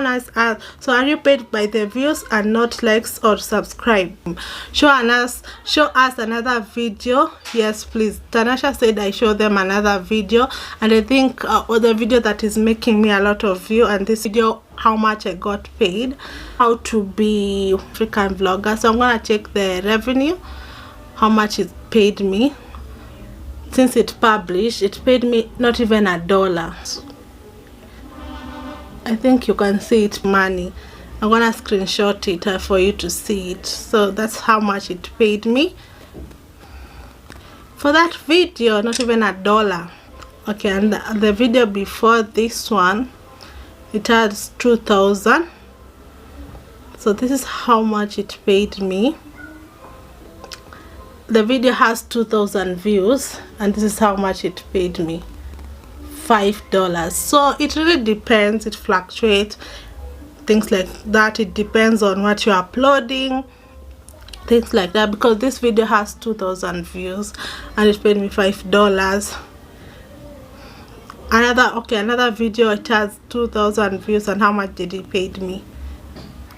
someone has asked, so are you paid by the views and not likes or subscribe? Show us another video. Yes, please. Tanasha said I show them another video, and I think the video that is making me a lot of view, and this video how much I got paid, how to be African vlogger. So I'm gonna check the revenue, how much it paid me. Since it published, it paid me not even $1. So I think you can see it money. I'm gonna screenshot it for you to see it. So that's how much it paid me for that video, not even $1. Okay, and the video before this one, it has 2,000. So this is how much it paid me. The video has 2,000 views, and this is how much it paid me, $5. So it really depends, it fluctuates, things like that. It depends on what you're uploading, things like that, because this video has 2,000 views and it paid me $5. Another video, it has 2,000 views, and how much did it paid me?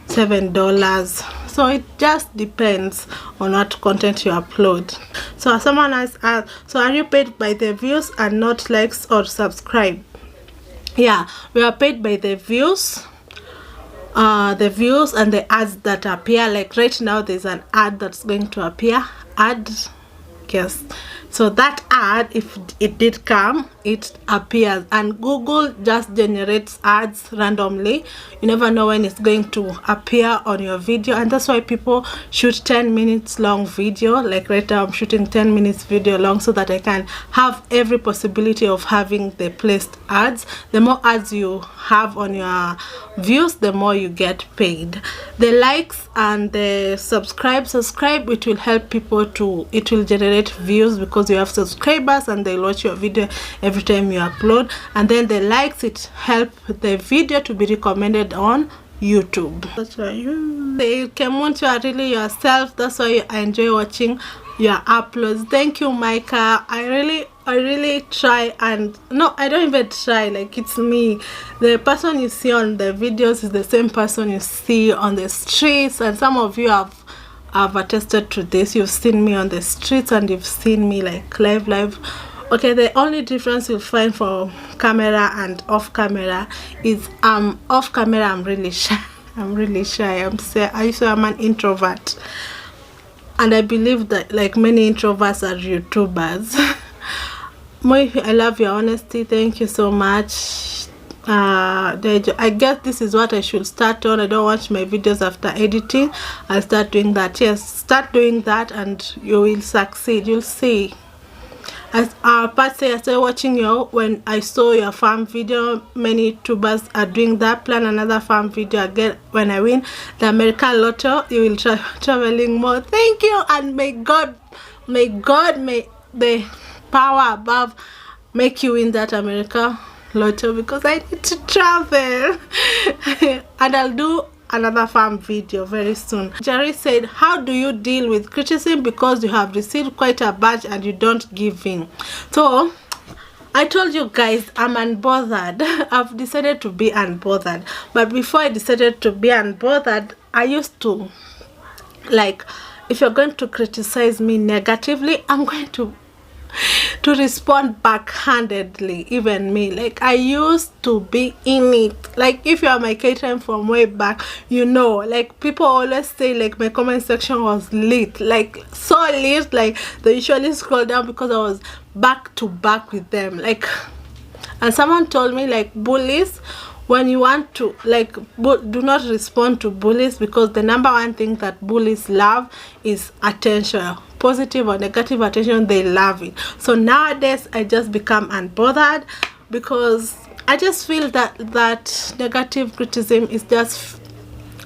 $7. So it just depends on what content you upload. So someone has asked, so are you paid by the views and not likes or subscribe? Yeah, we are paid by the views, and the ads that appear. Like right now there's an ad that's going to appear, yes, so that ad, if it did come, it appears, and Google just generates ads randomly. You never know when it's going to appear on your video, and that's why people shoot 10 minutes long video. Like right now I'm shooting 10 minutes video long, so that I can have every possibility of having the placed ads. The more ads you have on your views, the more you get paid. The likes and the subscribe, it will help people to, it will generate views because you have subscribers and they'll watch your video every time you upload. And then the likes, it help the video to be recommended on YouTube. That's why you Kemunto are really yourself. That's why I enjoy watching your uploads. Thank you, Micah. I really try, and no, I don't even try, like it's me. The person you see on the videos is the same person you see on the streets, and some of you have attested to this. You've seen me on the streets and you've seen me like live. Okay, the only difference you'll find for camera and off camera is off camera I'm really shy. I'm an introvert, and I believe that like many introverts are YouTubers. Moi, I love your honesty. Thank you so much. I guess this is what I should start on. I don't watch my videos after editing. I'll start doing that. Yes, start doing that and you will succeed. You'll see. As Pat say, I started watching you when I saw your farm video. Many YouTubers are doing that. Plan another farm video again when I win the American Lotto. You will traveling more. Thank you, and may the power above make you win that American Lotto, because I need to travel. And I'll do another farm video very soon. Jerry said, how do you deal with criticism because you have received quite a batch and you don't give in? So I told you guys I'm unbothered. I've decided to be unbothered, but before I decided to be unbothered, I used to, like, if you're going to criticize me negatively, I'm going to respond backhandedly. Even me, like, I used to be in it. Like, if you are my catering from way back, you know, like, people always say like my comment section was lit, like so lit, like they usually scroll down because I was back to back with them. Like, and someone told me, like, bullies, when you want to, like, do not respond to bullies, because the number one thing that bullies love is attention. Positive or negative attention, they love it. So nowadays I just become unbothered, because I just feel that negative criticism is just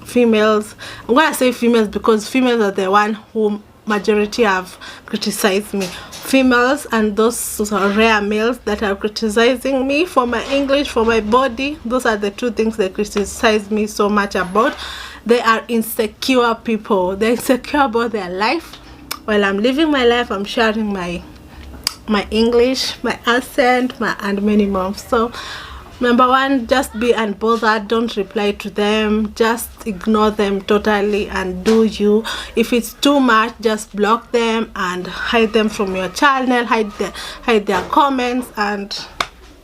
females. I'm gonna say females because females are the one who majority have criticized me. Females, and those are rare males that are criticizing me for my English, for my body. Those are the two things they criticize me so much about. They are insecure people. They're insecure about their life. While I'm living my life, I'm sharing my English, my accent, and many more. So Number one, just be unbothered. Don't reply to them. Just ignore them totally and do you. If it's too much, just block them and hide them from your channel. Hide their comments and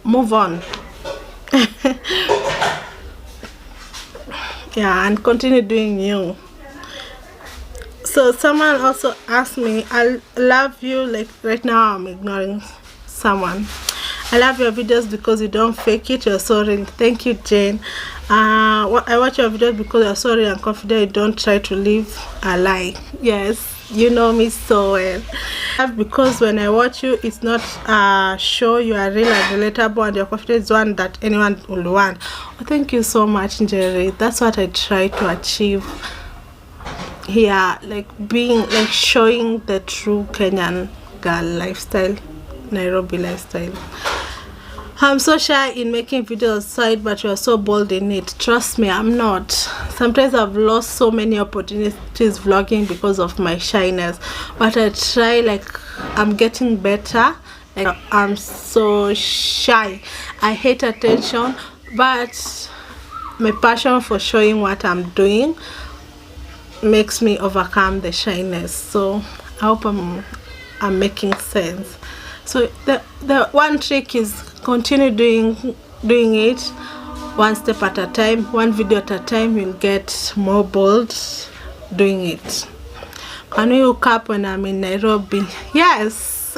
move on. Yeah, and continue doing you. So someone also asked me, I love you. Like right now I'm ignoring someone. I love your videos because you don't fake it. You're sorry. Thank you, Jane. I watch your videos because you're sorry and confident. You don't try to live a lie. Yes, you know me so well. Because when I watch you, it's not a show. You are real and relatable, and your confidence is one that anyone will want. Oh, thank you so much, Jerry. That's what I try to achieve here, like showing the true Kenyan girl lifestyle, Nairobi lifestyle. I'm so shy in making videos outside, but you are so bold in it. Trust me, I'm not. Sometimes I've lost so many opportunities vlogging because of my shyness, but I try. Like, I'm getting better. Like, I'm so shy. I hate attention, but my passion for showing what I'm doing makes me overcome the shyness. So I hope I'm making sense. So the one trick is continue doing it one step at a time, one video at a time. You'll get more bold doing it. Can we hook up when I'm in Nairobi? Yes.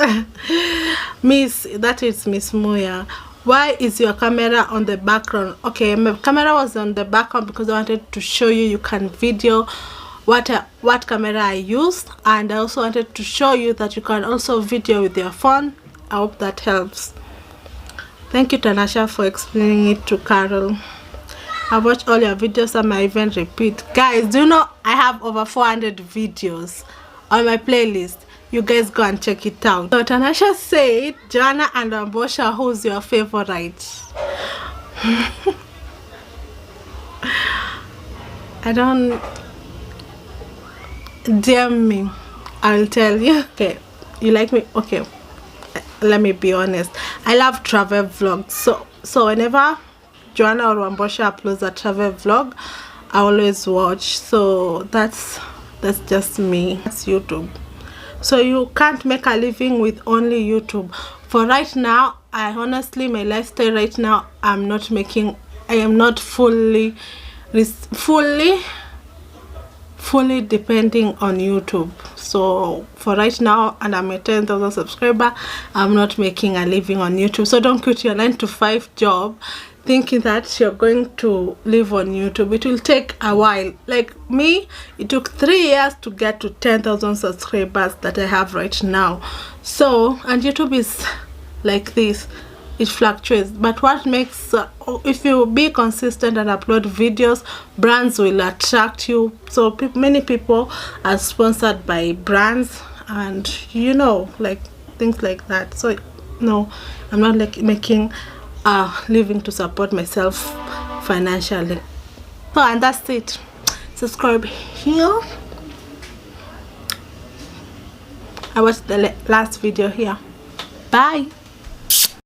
Miss, that is Miss Moya. Why is your camera on the background? Okay, my camera was on the background because I wanted to show you can video what camera I used, and I also wanted to show you that you can also video with your phone. I hope that helps. Thank you, Tanasha, for explaining it to Carol. I watched all your videos. I might even repeat. Guys, do you know I have over 400 videos on my playlist? You guys go and check it out. So Tanasha said, Joanna and Ambosha, who's your favorite? I don't... DM me, I'll tell you. Okay, you like me? Okay, let me be honest. I love travel vlogs. So whenever Joanna or Wambosha uploads a travel vlog, I always watch. So that's just me. That's YouTube. So you can't make a living with only YouTube. For right now, I honestly, my lifestyle right now, I am not fully depending on YouTube. So for right now, and I'm a 10,000 subscriber, I'm not making a living on YouTube. So don't quit your 9-to-5 job thinking that you're going to live on YouTube. It will take a while. Like me, it took 3 years to get to 10,000 subscribers that I have right now. So, and YouTube is like this, it fluctuates. But what makes if you be consistent and upload videos, brands will attract you. So many people are sponsored by brands, and you know, like things like that. So no, I'm not like making a living to support myself financially. So, and that's it. Subscribe here. I watched the last video here. Bye.